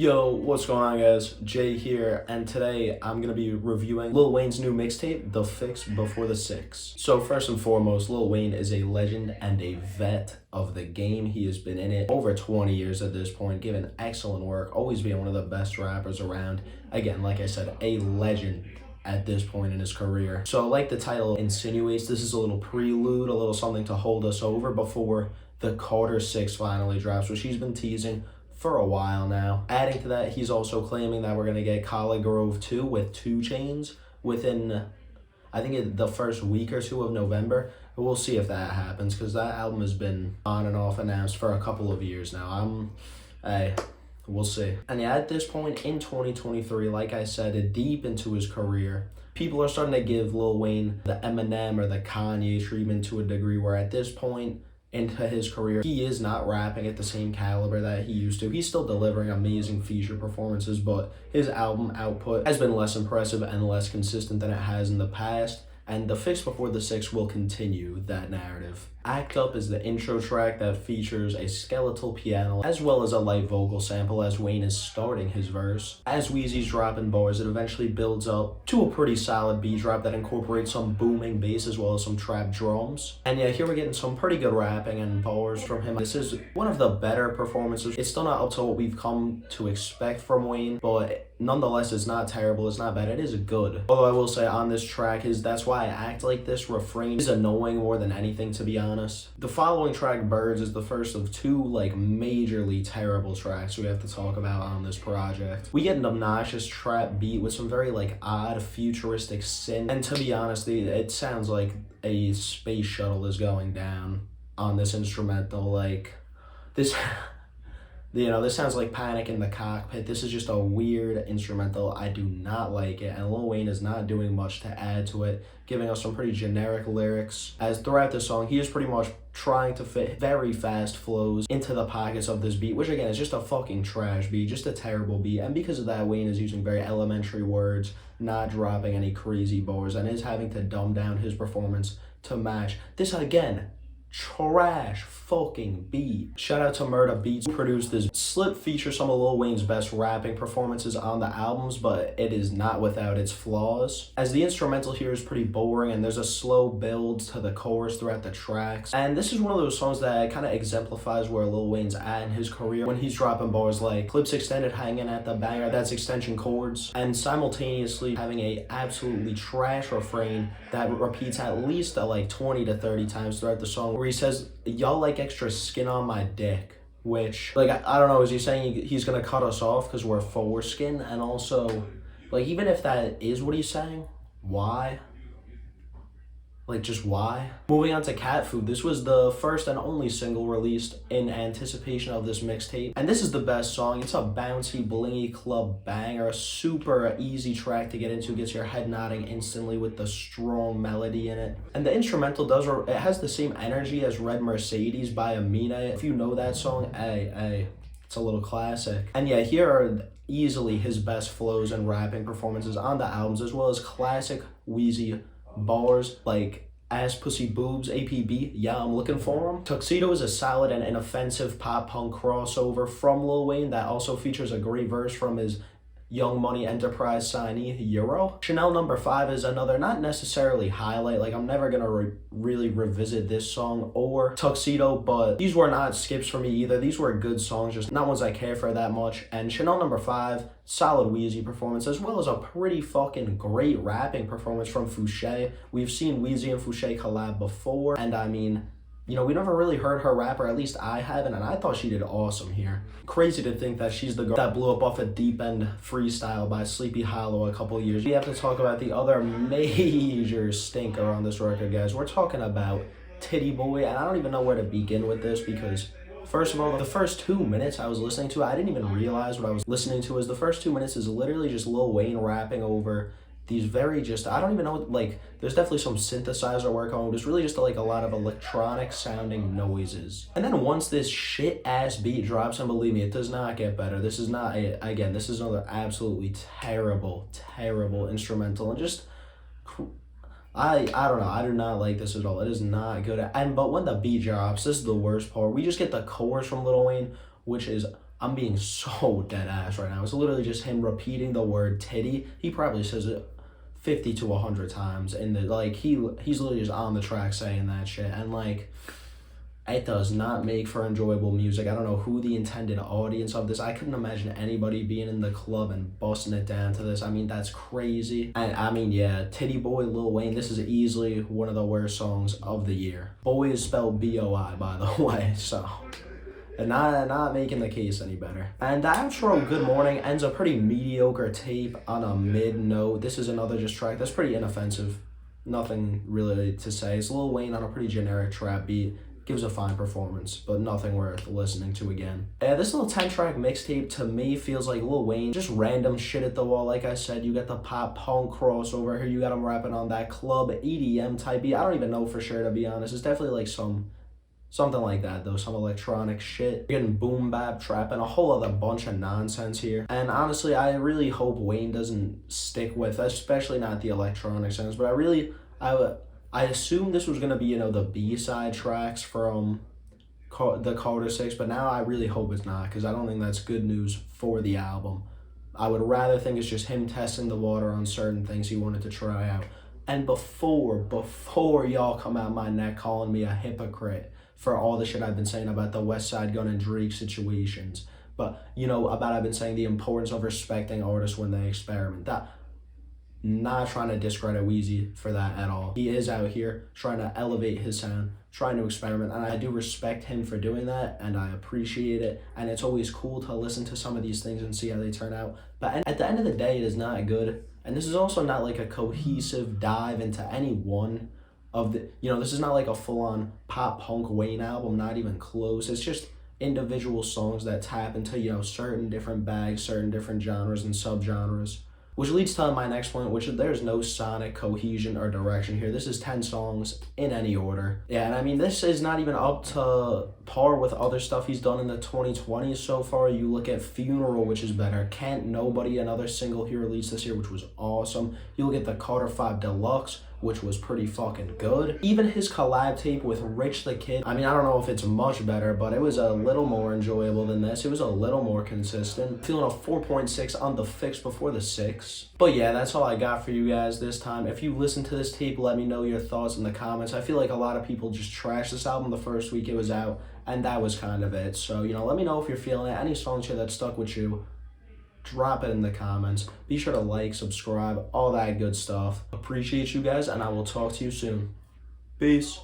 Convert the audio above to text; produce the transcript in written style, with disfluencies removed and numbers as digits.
Yo, what's going on, guys? Jay here, and today I'm gonna be reviewing Lil Wayne's new mixtape, The Fix Before the Six. So first and foremost, Lil Wayne is a legend and a vet of the game. He has been in it over 20 years at this point, giving excellent work, always being one of the best rappers around. Again, like I said, a legend at this point in his career. So like the title insinuates, this is a little prelude, a little something to hold us over before the Carter 6 finally drops, which he's been teasing for a while now. Adding to that, he's also claiming that we're gonna get Collard Grove 2 with 2 Chainz within, I think, the first week or two of November. But we'll see if that happens, because that album has been on and off announced for a couple of years now. We'll see. And yeah, at this point in 2023, like I said, deep into his career, people are starting to give Lil Wayne the Eminem or the Kanye treatment to a degree where at this point into his career, he is not rapping at the same caliber that he used to. He's still delivering amazing feature performances, but his album output has been less impressive and less consistent than it has in the past, and The Fix Before the Six will continue that narrative. Act Up is the intro track that features a skeletal piano as well as a light vocal sample as Wayne is starting his verse. As Weezy's dropping bars, it eventually builds up to a pretty solid beat drop that incorporates some booming bass as well as some trap drums. And yeah, here we're getting some pretty good rapping and bars from him. This is one of the better performances. It's still not up to what we've come to expect from Wayne, but nonetheless, it's not terrible, it's not bad, it is good. Although I will say on this track, that's why I act like this refrain is annoying more than anything, to be honest. The following track, Birds, is the first of 2 majorly terrible tracks we have to talk about on this project. We get an obnoxious trap beat with some very odd futuristic synth, and to be honest, it sounds like a space shuttle is going down on this instrumental. This this sounds like Panic in the Cockpit. This is just a weird instrumental. I do not like it, and Lil Wayne is not doing much to add to it, giving us some pretty generic lyrics. As throughout the song, he is pretty much trying to fit very fast flows into the pockets of this beat, which again is just a fucking trash beat, just a terrible beat, and because of that, Wayne is using very elementary words, not dropping any crazy bars, and is having to dumb down his performance to match this, again, trash fucking beat. Shout out to Murda Beats, who produced this. Slip features some of Lil Wayne's best rapping performances on the albums, but it is not without its flaws, as the instrumental here is pretty boring and there's a slow build to the chorus throughout the tracks. And this is one of those songs that kind of exemplifies where Lil Wayne's at in his career when he's dropping bars like Clips Extended hanging at the banger, that's extension chords, and simultaneously having a absolutely trash refrain that repeats at least 20 to 30 times throughout the song, where he says, "Y'all like extra skin on my dick," which, I don't know, is he saying he's gonna cut us off because we're foreskin? And also, even if that is what he's saying, why? Just why? Moving on to Cat Food, this was the first and only single released in anticipation of this mixtape, and this is the best song. It's a bouncy, blingy club banger, a super easy track to get into, gets your head nodding instantly with the strong melody in it. And the instrumental it has the same energy as Red Mercedes by Amine. If you know that song, it's a little classic. And yeah, here are easily his best flows and rapping performances on the albums, as well as classic Weezy bars like "Ass Pussy Boobs," APB, yeah, I'm looking for 'em. Tuxedo is a solid and inoffensive pop-punk crossover from Lil Wayne that also features a great verse from his Young Money Enterprise signee, Euro. Chanel Number 5 is another not necessarily highlight, I'm never gonna really revisit this song or Tuxedo, but these were not skips for me either. These were good songs, just not ones I care for that much. And Chanel Number 5, solid Weezy performance, as well as a pretty fucking great rapping performance from Fouché. We've seen Weezy and Fouché collab before, and I mean, we never really heard her rap, or at least I haven't, and I thought she did awesome here. Crazy to think that she's the girl that blew up off a Deep End freestyle by Sleepy Hollow a couple years. We have to talk about the other major stinker on this record, guys. We're talking about Titty Boy, and I don't even know where to begin with this, because first of all, the first 2 minutes I was listening to, I didn't even realize what I was listening to. The first 2 minutes is literally just Lil Wayne rapping over these very I don't even know, there's definitely some synthesizer work on it. It's really just a lot of electronic sounding noises. And then once this shit ass beat drops, and believe me, it does not get better. This is not, this is another absolutely terrible instrumental, and just, I don't know, I do not like this at all. It is not good. But when the beat drops, this is the worst part. We just get the chorus from Lil Wayne, which is I'm being so dead ass right now. It's literally just him repeating the word titty. He probably says it 50 to 100 times in the like he's literally just on the track saying that shit, and like it does not make for enjoyable music. I don't know who the intended audience of this. I couldn't imagine anybody being in the club and busting it down to this. I mean, that's crazy. And I mean, yeah, Titty Boy, Lil Wayne, this is easily one of the worst songs of the year. Boy is spelled B-O-I, by the way, so not making the case any better. And the outro, Good Morning, ends a pretty mediocre tape on a mid note. This is another just track that's pretty inoffensive. Nothing really to say. It's Lil Wayne on a pretty generic trap beat. Gives a fine performance, but nothing worth listening to again. This little 10-track mixtape to me feels like Lil Wayne, just random shit at the wall. Like I said, you got the pop punk crossover here, you got him rapping on that club EDM type beat. I don't even know for sure, to be honest. It's definitely like something like that though, some electronic shit. You're getting boom bap trap and a whole other bunch of nonsense here. And honestly, I really hope Wayne doesn't stick with, especially not the electronic sense, but I assumed this was going to be, the B-side tracks from the Carter 6, but now I really hope it's not, because I don't think that's good news for the album. I would rather think it's just him testing the water on certain things he wanted to try out. And before y'all come out my neck calling me a hypocrite for all the shit I've been saying about the West Side Gun and Drake situations, but, I've been saying the importance of respecting artists when they experiment. Not trying to discredit Weezy for that at all. He is out here trying to elevate his sound, trying to experiment, and I do respect him for doing that, and I appreciate it, and it's always cool to listen to some of these things and see how they turn out. But at the end of the day, it is not good, and this is also not like a cohesive dive into any one of the, this is not like a full-on pop-punk Wayne album, not even close. It's just individual songs that tap into, certain different bags, certain different genres and subgenres. Which leads to my next point, which is there's no sonic cohesion or direction here. This is 10 songs in any order. Yeah, and I mean, this is not even up to par with other stuff he's done in the 2020s so far. You look at Funeral, which is better. Can't Nobody, another single he released this year, which was awesome. You look at the Carter 5 Deluxe, which was pretty fucking good. Even his collab tape with Rich the Kid, I mean, I don't know if it's much better, but it was a little more enjoyable than this. It was a little more consistent. Feeling a 4.6 on the Fix before the 6. But yeah, that's all I got for you guys this time. If you listen to this tape, let me know your thoughts in the comments. I feel like a lot of people just trashed this album the first week it was out, and that was kind of it. So, let me know if you're feeling it. Any songs here that stuck with you, drop it in the comments. Be sure to like, subscribe, all that good stuff. Appreciate you guys, and I will talk to you soon. Peace.